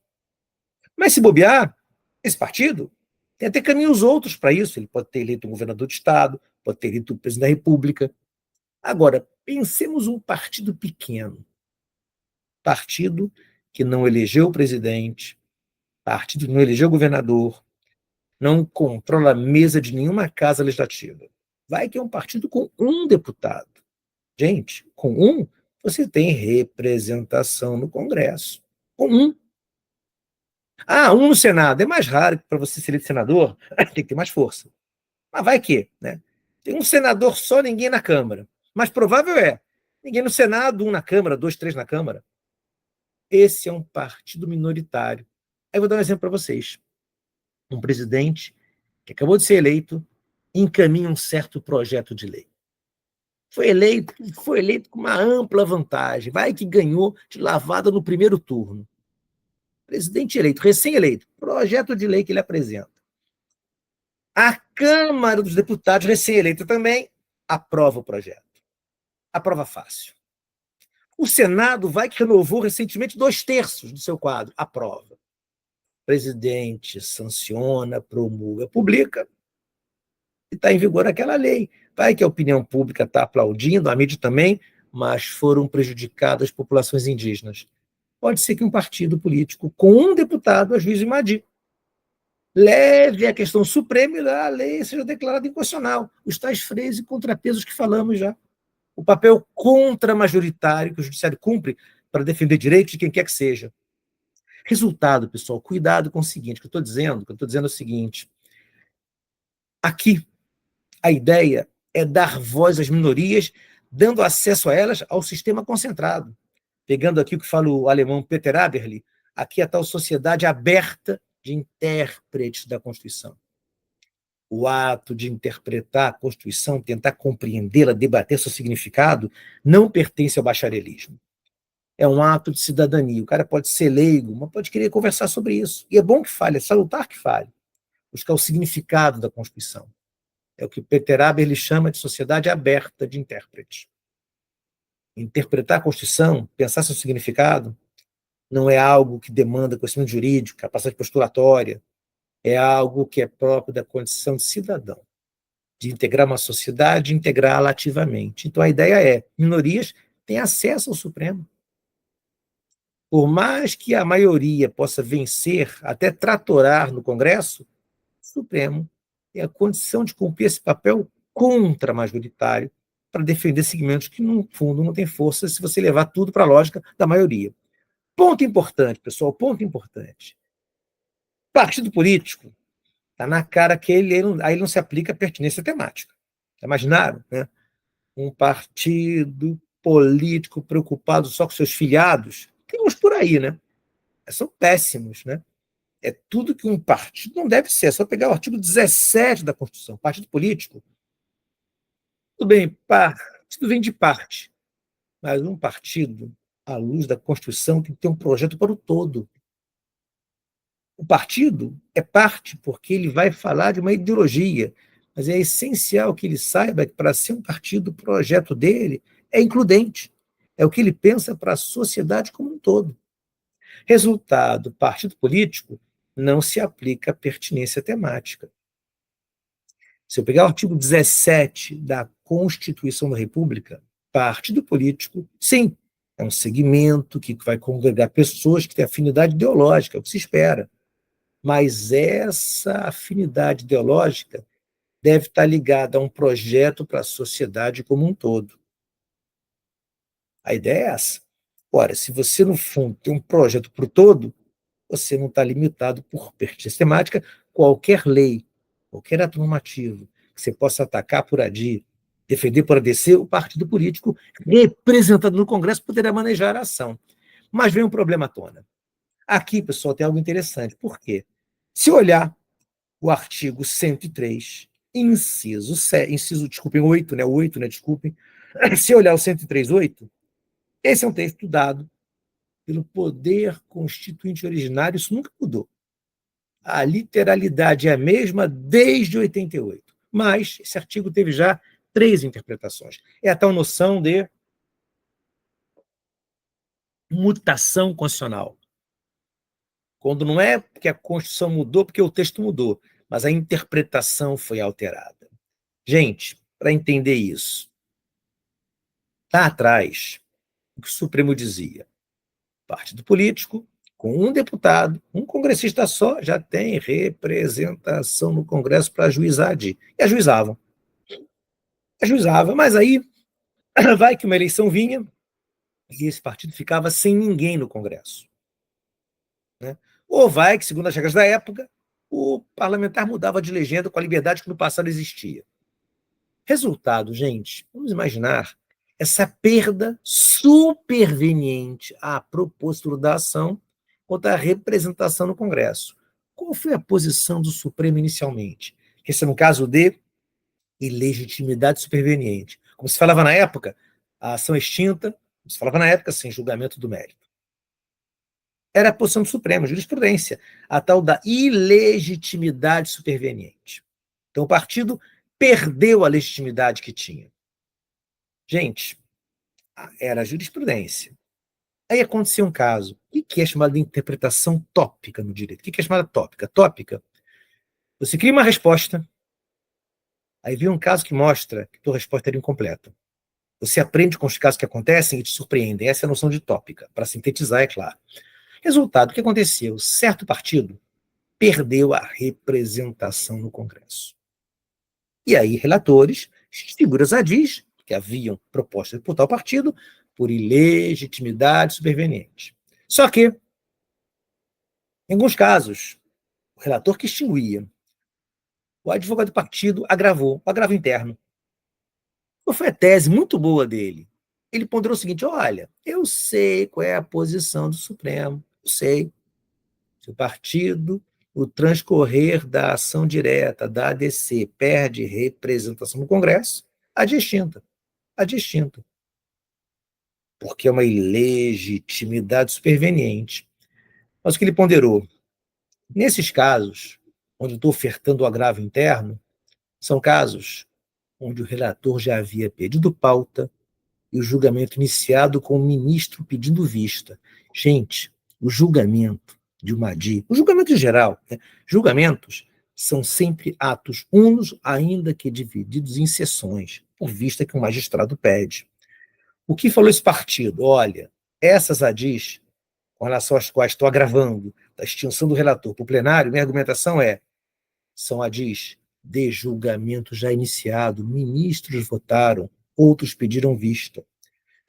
Speaker 1: Mas se bobear, esse partido tem até caminhos outros para isso. Ele pode ter eleito um governador de Estado, pode ter eleito o presidente da República. Agora, pensemos um partido pequeno. Partido que não elegeu o presidente, partido que não elegeu o governador, não controla a mesa de nenhuma casa legislativa. Vai que é um partido com um deputado. Gente, com um, você tem representação no Congresso. Com um. Ah, um no Senado. É mais raro que para você ser eleito senador, tem que ter mais força. Mas vai que, né? Tem um senador só, ninguém na Câmara. Mas provável é, ninguém no Senado, um na Câmara, dois, três na Câmara. Esse é um partido minoritário. Aí eu vou dar um exemplo para vocês. Um presidente que acabou de ser eleito encaminha um certo projeto de lei. Foi eleito com uma ampla vantagem. Vai que ganhou de lavada no primeiro turno. Presidente eleito, recém-eleito, projeto de lei que ele apresenta. A Câmara dos Deputados, recém-eleita também, aprova o projeto. Aprova fácil. O Senado vai que renovou recentemente 2/3 do seu quadro. Aprova. O presidente sanciona, promulga, publica, e está em vigor aquela lei. Vai que a opinião pública está aplaudindo, a mídia também, mas foram prejudicadas as populações indígenas. Pode ser que um partido político com um deputado ajuize Madi. Leve a questão suprema e a lei seja declarada inconstitucional. Os tais freios e contrapesos que falamos já. O papel contra-majoritário que o judiciário cumpre para defender direitos de quem quer que seja. Resultado, pessoal, cuidado com o seguinte, que eu estou dizendo é o seguinte, aqui a ideia é dar voz às minorias, dando acesso a elas ao sistema concentrado. Pegando aqui o que fala o alemão Peter Aberli, aqui é a tal sociedade aberta de intérpretes da Constituição. O ato de interpretar a Constituição, tentar compreendê-la, debater seu significado, não pertence ao bacharelismo. É um ato de cidadania. O cara pode ser leigo, mas pode querer conversar sobre isso. E é bom que fale, é salutar que fale. Buscar o significado da Constituição. É o que Peter Aberli chama de sociedade aberta de intérpretes. Interpretar a Constituição, pensar seu significado, não é algo que demanda conhecimento jurídico, capacidade postulatória, é algo que é próprio da condição de cidadão, de integrar uma sociedade e integrá-la ativamente. Então, a ideia é, minorias têm acesso ao Supremo. Por mais que a maioria possa vencer, até tratorar no Congresso, o Supremo tem a condição de cumprir esse papel contra-majoritário para defender segmentos que, no fundo, não têm força se você levar tudo para a lógica da maioria. Ponto importante, pessoal, ponto importante. Partido político, está na cara que aí não se aplica a pertinência temática. Imaginaram, né? Um partido político preocupado só com seus filiados? Tem uns por aí, né? São péssimos, né? É tudo que um partido não deve ser. É só pegar o artigo 17 da Constituição. Partido político, tudo bem, partido vem de parte, mas um partido, à luz da Constituição, tem que ter um projeto para o todo. O partido é parte porque ele vai falar de uma ideologia, mas é essencial que ele saiba que, para ser um partido, o projeto dele é includente. É o que ele pensa para a sociedade como um todo. Resultado, partido político não se aplica à pertinência temática. Se eu pegar o artigo 17 da Constituição da República, partido político, sim, é um segmento que vai congregar pessoas que têm afinidade ideológica, é o que se espera. Mas essa afinidade ideológica deve estar ligada a um projeto para a sociedade como um todo. A ideia é essa. Ora, se você, no fundo, tem um projeto para o todo, você não está limitado por pertinência temática. Qualquer lei, qualquer ato normativo que você possa atacar por ADI, defender por ADC, o partido político representado no Congresso poderá manejar a ação. Mas vem um problema à tona. Aqui, pessoal, tem algo interessante. Por quê? Se olhar o artigo 103, desculpem, 8, né? 8, né? Desculpem. Se olhar o 103.8, esse é um texto dado pelo poder constituinte originário, isso nunca mudou. A literalidade é a mesma desde 88. Mas esse artigo teve já 3 interpretações. É a tal noção de mutação constitucional. Quando não é porque a Constituição mudou, porque o texto mudou, mas a interpretação foi alterada. Gente, para entender isso, lá atrás, o que o Supremo dizia? Partido político, com um deputado, um congressista só, já tem representação no Congresso para ajuizar. E ajuizavam. Ajuizavam, mas aí vai que uma eleição vinha e esse partido ficava sem ninguém no Congresso. Né? Ou vai que, segundo as regras da época, o parlamentar mudava de legenda com a liberdade que no passado existia. Resultado, gente, vamos imaginar essa perda superveniente à propósito da ação contra a representação no Congresso. Qual foi a posição do Supremo inicialmente? Esse é um caso de ilegitimidade superveniente. Como se falava na época, a ação extinta, como se falava na época, sem julgamento do mérito. Era a posição do Supremo, jurisprudência, a tal da ilegitimidade superveniente. Então, o partido perdeu a legitimidade que tinha. Gente, era a jurisprudência. Aí aconteceu um caso. O que é chamado de interpretação tópica no direito? O que é chamada tópica? Tópica, você cria uma resposta, aí vem um caso que mostra que a tua resposta era incompleta. Você aprende com os casos que acontecem e te surpreendem. Essa é a noção de tópica, para sintetizar, é claro. Resultado, o que aconteceu? Certo partido perdeu a representação no Congresso. E aí, relatores, figuras adis, que haviam propostas por tal partido, por ilegitimidade superveniente. Só que, em alguns casos, o relator que extinguia, o advogado do partido agravou, o agravo interno. Então, foi a tese muito boa dele. Ele ponderou o seguinte: olha, eu sei qual é a posição do Supremo, eu sei. Se o partido, no transcorrer da ação direta da ADC, perde representação no Congresso, a de extinta. A de extinta. Porque é uma ilegitimidade superveniente. Mas o que ele ponderou? Nesses casos, onde eu estou ofertando o agravo interno, são casos onde o relator já havia pedido pauta e o julgamento iniciado com o ministro pedindo vista. Gente, o julgamento de uma ADI, o julgamento em geral, né? Julgamentos são sempre atos unos, ainda que divididos em sessões, por vista que o magistrado pede. O que falou esse partido? Olha, essas ADIs, com relação às quais estou agravando a extinção do relator para o plenário, minha argumentação são ADIs de julgamento já iniciado, ministros votaram, outros pediram vista.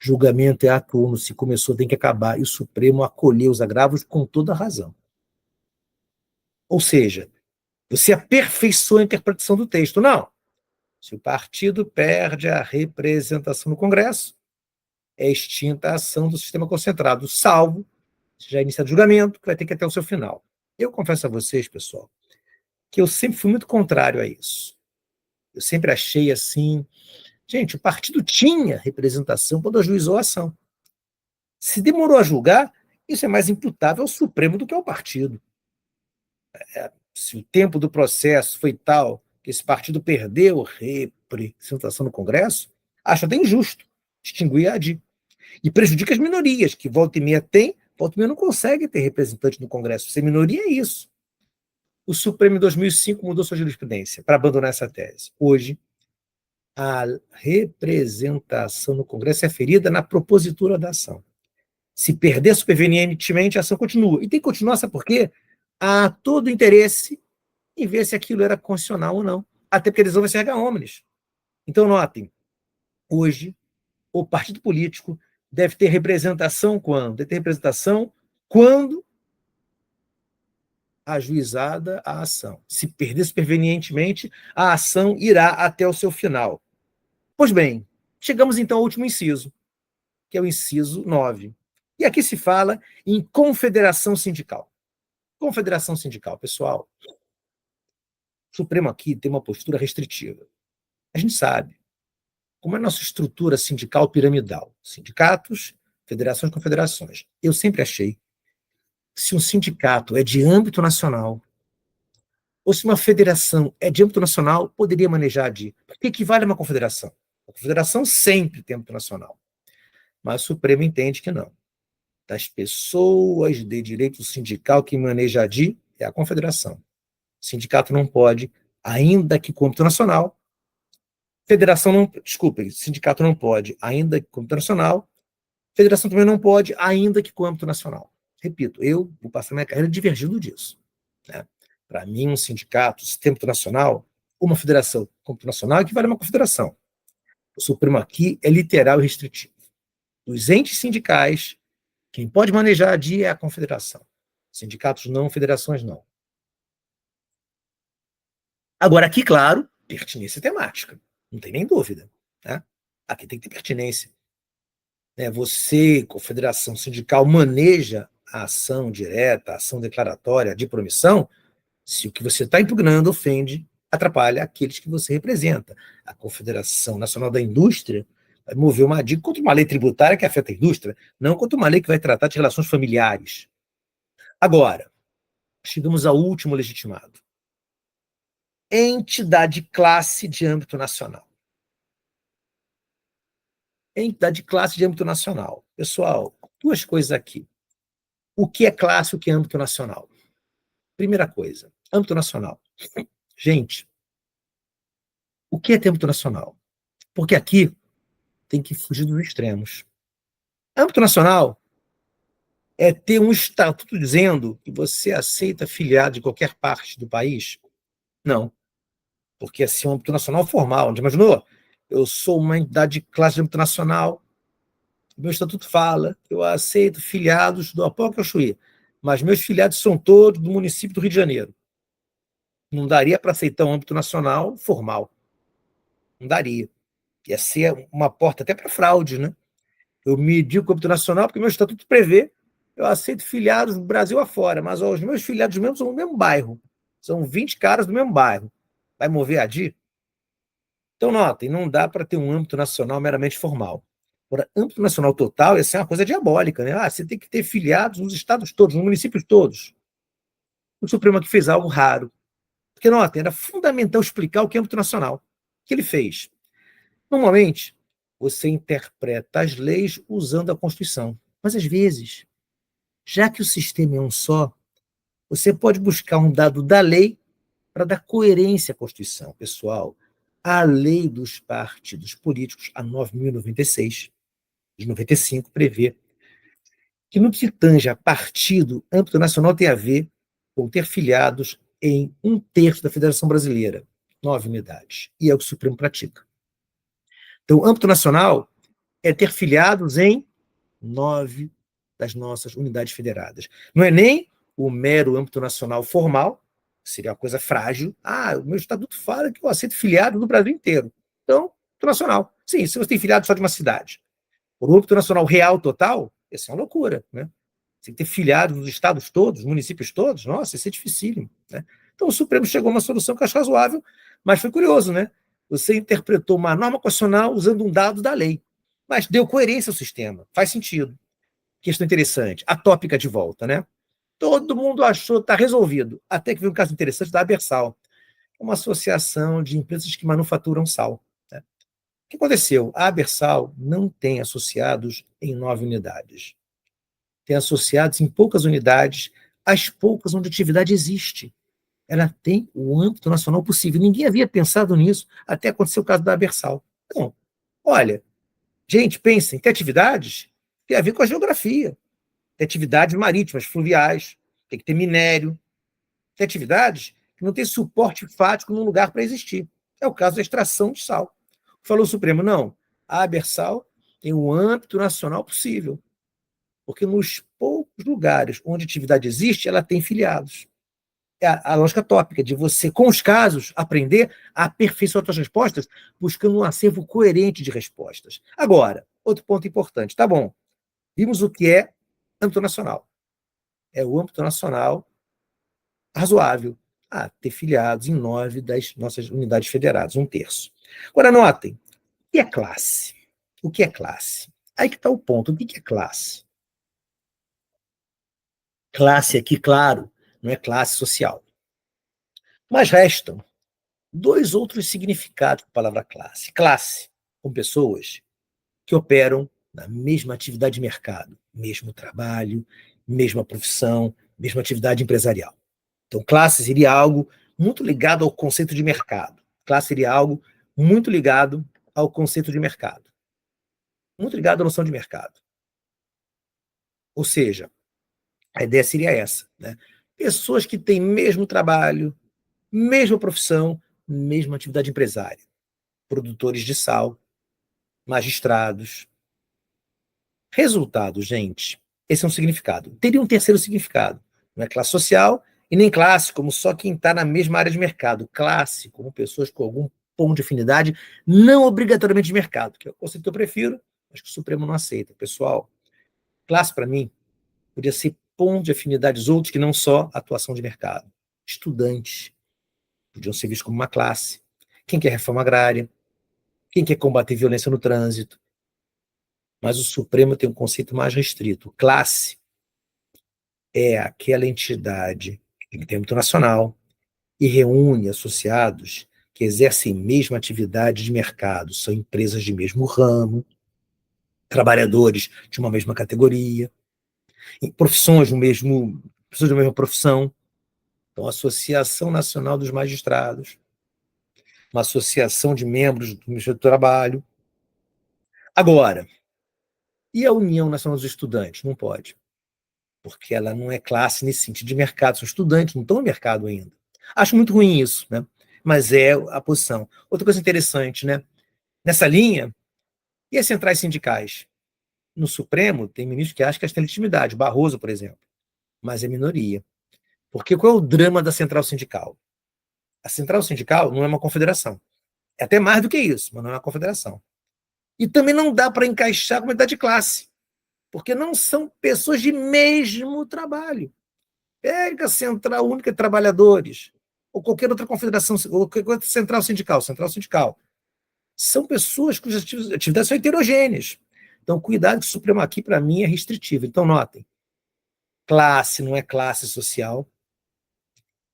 Speaker 1: Julgamento é ato uno, se começou tem que acabar, e o Supremo acolheu os agravos com toda a razão. Ou seja, você aperfeiçoa a interpretação do texto. Não. Se o partido perde a representação no Congresso, é extinta a ação do sistema concentrado, salvo, se já iniciado o julgamento, que vai ter que ir até o seu final. Eu confesso a vocês, pessoal, que eu sempre fui muito contrário a isso. Eu sempre achei assim, gente, o partido tinha representação quando ajuizou a ação. Se demorou a julgar, isso é mais imputável ao Supremo do que ao partido. Se o tempo do processo foi tal que esse partido perdeu representação no Congresso, acho até injusto extinguir a ADI. E prejudica as minorias, que volta e meia tem, volta e meia não consegue ter representante no Congresso. Ser minoria é isso. O Supremo, em 2005, mudou sua jurisprudência para abandonar essa tese. Hoje, a representação no Congresso é ferida na propositura da ação. Se perder supervenientemente, a ação continua. E tem que continuar, sabe por quê? Há todo interesse em ver se aquilo era constitucional ou não. Até porque eles vão ser erga omnes. Então, notem, hoje, o partido político Deve ter representação quando? Deve ter representação quando ajuizada a ação. Se perder supervenientemente, a ação irá até o seu final. Pois bem, chegamos então ao último inciso, que é o inciso 9. E aqui se fala em confederação sindical. Confederação sindical, pessoal, o Supremo aqui tem uma postura restritiva. A gente sabe como é a nossa estrutura sindical piramidal. Sindicatos, federações, confederações. Eu sempre achei que se um sindicato é de âmbito nacional, ou se uma federação é de âmbito nacional, poderia manejar de... Porque equivale a uma confederação. A confederação sempre tem âmbito nacional. Mas o Supremo entende que não. Das pessoas de direito sindical que maneja a DI é a confederação. O sindicato não pode, ainda que com âmbito nacional. Federação não... Desculpe, sindicato não pode, ainda que com âmbito nacional. Federação também não pode, ainda que com âmbito nacional. Repito, eu vou passar minha carreira divergindo disso. Né? Para mim, um sindicato, sistema nacional, uma federação com âmbito nacional equivale a uma confederação. O Supremo aqui é literal e restritivo. Os entes sindicais, quem pode manejar a DI é a confederação. Sindicatos não, federações não. Agora, aqui, claro, pertinência temática. Não tem nem dúvida. Né? Aqui tem que ter pertinência. Você, confederação sindical, maneja a ação direta, a ação declaratória de promissão, se o que você está impugnando ofende, atrapalha aqueles que você representa. A Confederação Nacional da Indústria vai mover uma DI contra uma lei tributária que afeta a indústria, não contra uma lei que vai tratar de relações familiares. Agora, chegamos ao último legitimado. Entidade classe de âmbito nacional. Entidade classe de âmbito nacional. Pessoal, duas coisas aqui. O que é classe e o que é âmbito nacional? Primeira coisa, âmbito nacional. Gente, o que é âmbito nacional? Porque aqui tem que fugir dos extremos. Âmbito nacional é ter um estatuto dizendo que você aceita filiado de qualquer parte do país? Não. Porque assim é um âmbito nacional formal. Já imaginou? Eu sou uma entidade de classe de âmbito nacional, meu estatuto fala que eu aceito filiados do Apoque ao Chuí, mas meus filiados são todos do município do Rio de Janeiro. Não daria para aceitar um âmbito nacional formal. Não daria. Ia ser uma porta até para fraude, né? Eu me digo com o âmbito nacional porque meu estatuto prevê, eu aceito filiados do Brasil afora, mas os meus filiados mesmo são do mesmo bairro. São 20 caras do mesmo bairro. Vai mover a DI? Então, notem, não dá para ter um âmbito nacional meramente formal. Agora, âmbito nacional total, essa é uma coisa diabólica, né? Você tem que ter filiados nos estados todos, nos municípios todos. O Supremo aqui fez algo raro. Porque, notem, era fundamental explicar o que é âmbito nacional. O que ele fez? Normalmente, você interpreta as leis usando a Constituição. Mas, às vezes, já que o sistema é um só, você pode buscar um dado da lei para dar coerência à Constituição. Pessoal, a lei dos partidos políticos, a 9.096, de 95, prevê que no que se tange a partido, âmbito nacional tem a ver com ter filiados em 1/3 da Federação Brasileira, 9 unidades. E é o que o Supremo pratica. Então, âmbito nacional é ter filiados em 9 das nossas unidades federadas. Não é nem o mero âmbito nacional formal, que seria uma coisa frágil. O meu estatuto fala que eu aceito filiado do Brasil inteiro. Então, âmbito nacional. Sim, se você tem filiado só de uma cidade. Por âmbito nacional real total, isso é uma loucura, né? Você tem que ter filiados nos estados todos, municípios todos, nossa, isso é dificílimo, né? Então o Supremo chegou a uma solução que eu acho razoável, mas foi curioso, né? Você interpretou uma norma constitucional usando um dado da lei, mas deu coerência ao sistema, faz sentido. Questão interessante, a tópica de volta, né? Todo mundo achou que está resolvido, até que veio um caso interessante da Abersal, uma associação de empresas que manufaturam sal. Né? O que aconteceu? A Abersal não tem associados em 9 unidades. Tem associados em poucas unidades, as poucas onde a atividade existe. Ela tem o âmbito nacional possível. Ninguém havia pensado nisso até acontecer o caso da Abersal. Então, olha, gente, pensem, tem atividades que tem a ver com a geografia. Tem atividades marítimas, fluviais, tem que ter minério. Tem atividades que não tem suporte fático num lugar para existir. É o caso da extração de sal. Falou o Supremo, não, a Abersal tem o âmbito nacional possível. Porque nos poucos lugares onde a atividade existe, ela tem filiados. É a lógica tópica de você, com os casos, aprender a aperfeiçoar suas respostas, buscando um acervo coerente de respostas. Agora, outro ponto importante. Tá bom, vimos o que é âmbito nacional. É o âmbito nacional razoável a ter filiados em 9 das nossas unidades federadas, 1/3. Agora, notem, o que é classe? O que é classe? Aí que está o ponto. O que é classe? Classe aqui, claro, não é classe social. Mas restam 2 outros significados da palavra classe. Classe, com pessoas que operam na mesma atividade de mercado, mesmo trabalho, mesma profissão, mesma atividade empresarial. Então, classe seria algo muito ligado ao conceito de mercado. Classe seria algo muito ligado ao conceito de mercado. Muito ligado à noção de mercado. Ou seja, a ideia seria essa, né? Pessoas que têm mesmo trabalho, mesma profissão, mesma atividade empresária. Produtores de sal, magistrados. Resultado, gente, esse é um significado. Teria um terceiro significado. Não é classe social e nem classe, como só quem está na mesma área de mercado. Classe, como pessoas com algum ponto de afinidade, não obrigatoriamente de mercado, que é o conceito que eu prefiro, mas que o Supremo não aceita. Pessoal, classe, para mim, podia ser ponto de afinidades outros que não só atuação de mercado. Estudantes podiam ser vistos como uma classe. Quem quer reforma agrária, quem quer combater violência no trânsito. Mas o Supremo tem um conceito mais restrito. Classe é aquela entidade que tem âmbito nacional e reúne associados que exercem a mesma atividade de mercado, são empresas de mesmo ramo, trabalhadores de uma mesma categoria, profissões do mesmo, pessoas da mesma profissão. Então, a Associação Nacional dos Magistrados, uma associação de membros do Ministério do Trabalho. Agora, e a União Nacional dos Estudantes? Não pode, porque ela não é classe nesse sentido de mercado, são estudantes, não estão no mercado ainda. Acho muito ruim isso, né? Mas é a posição. Outra coisa interessante, né? Nessa linha, e as centrais sindicais? No Supremo, tem ministro que acha que elas têm legitimidade, Barroso, por exemplo, mas é minoria. Porque qual é o drama da central sindical? A central sindical não é uma confederação. É até mais do que isso, mas não é uma confederação. E também não dá para encaixar a comunidade de classe, porque não são pessoas de mesmo trabalho. Pega a Central Única de Trabalhadores, ou qualquer outra confederação, ou qualquer outra central sindical. São pessoas cujas atividades são heterogêneas. Então, cuidado que o Supremo aqui, para mim, é restritivo. Então, notem, classe não é classe social,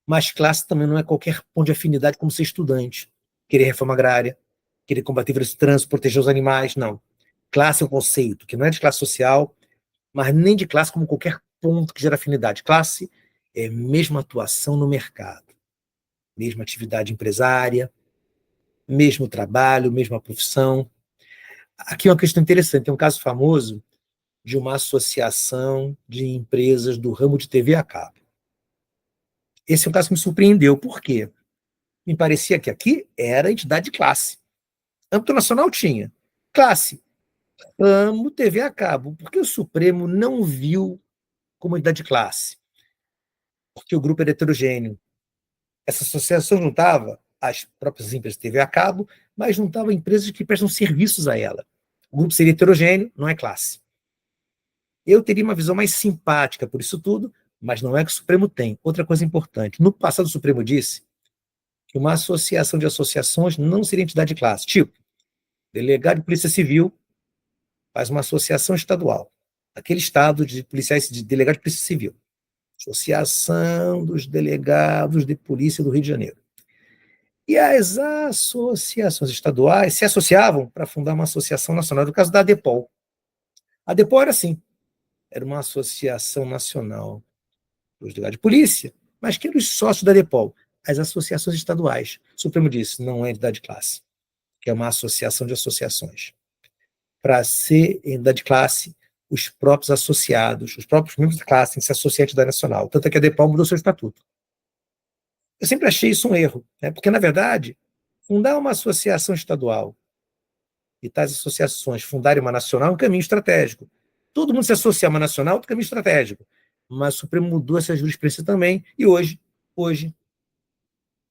Speaker 1: mas classe também não é qualquer ponto de afinidade como ser estudante, querer reforma agrária, querer combater violência do trânsito, proteger os animais, não. Classe é um conceito que não é de classe social, mas nem de classe como qualquer ponto que gera afinidade. Classe é mesma atuação no mercado, mesma atividade empresária, mesmo trabalho, mesma profissão. Aqui é uma questão interessante, tem um caso famoso de uma associação de empresas do ramo de TV a cabo. Esse é um caso que me surpreendeu, por quê? Me parecia que aqui era entidade de classe. Âmbito nacional tinha. Classe, amo TV a cabo. Por que o Supremo não viu como entidade de classe? Porque o grupo era heterogêneo. Essa associação juntava as próprias empresas de TV a cabo, mas juntava empresas que prestam serviços a ela. O grupo seria heterogêneo, não é classe. Eu teria uma visão mais simpática por isso tudo, mas não é que o Supremo tem. Outra coisa importante, no passado o Supremo disse que uma associação de associações não seria entidade de classe. Tipo, delegado de polícia civil faz uma associação estadual. Aquele estado de policiais, de delegado de polícia civil. Associação dos delegados de polícia do Rio de Janeiro. E as associações estaduais se associavam para fundar uma associação nacional, no caso da ADEPOL. A ADEPOL era assim, era uma associação nacional dos delegados de polícia, mas que eram os sócios da ADEPOL, as associações estaduais. O Supremo disse, não é entidade de classe, que é uma associação de associações. Para ser entidade de classe, os próprios associados, os próprios membros da classe têm que se associar à entidade nacional. Tanto é que a ADEPOL mudou seu estatuto. Eu sempre achei isso um erro, né? Porque, na verdade, fundar uma associação estadual e tais associações fundarem uma nacional é um caminho estratégico. Todo mundo se associa a uma nacional, é um caminho estratégico. Mas o Supremo mudou essa jurisprudência também, e hoje,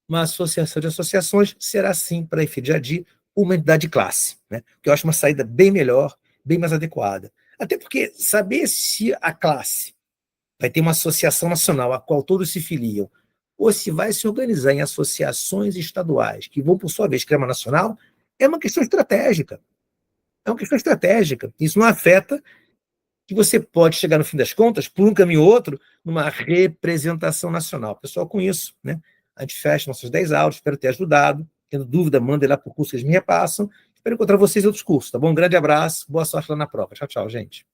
Speaker 1: uma associação de associações será, sim, para efeito de ADI, uma entidade de classe, né? Que eu acho uma saída bem melhor, bem mais adequada. Até porque saber se a classe vai ter uma associação nacional a qual todos se filiam, ou se vai se organizar em associações estaduais, que vão, por sua vez, criar uma nacional, é uma questão estratégica. É uma questão estratégica. Isso não afeta que você pode chegar, no fim das contas, por um caminho ou outro, numa representação nacional. Pessoal, com isso, né, a gente fecha nossos 10 aulas, espero ter ajudado. Tendo dúvida, mandem lá para o curso que eles me repassam. Espero encontrar vocês em outros cursos, tá bom? Um grande abraço, boa sorte lá na prova. Tchau, tchau, gente.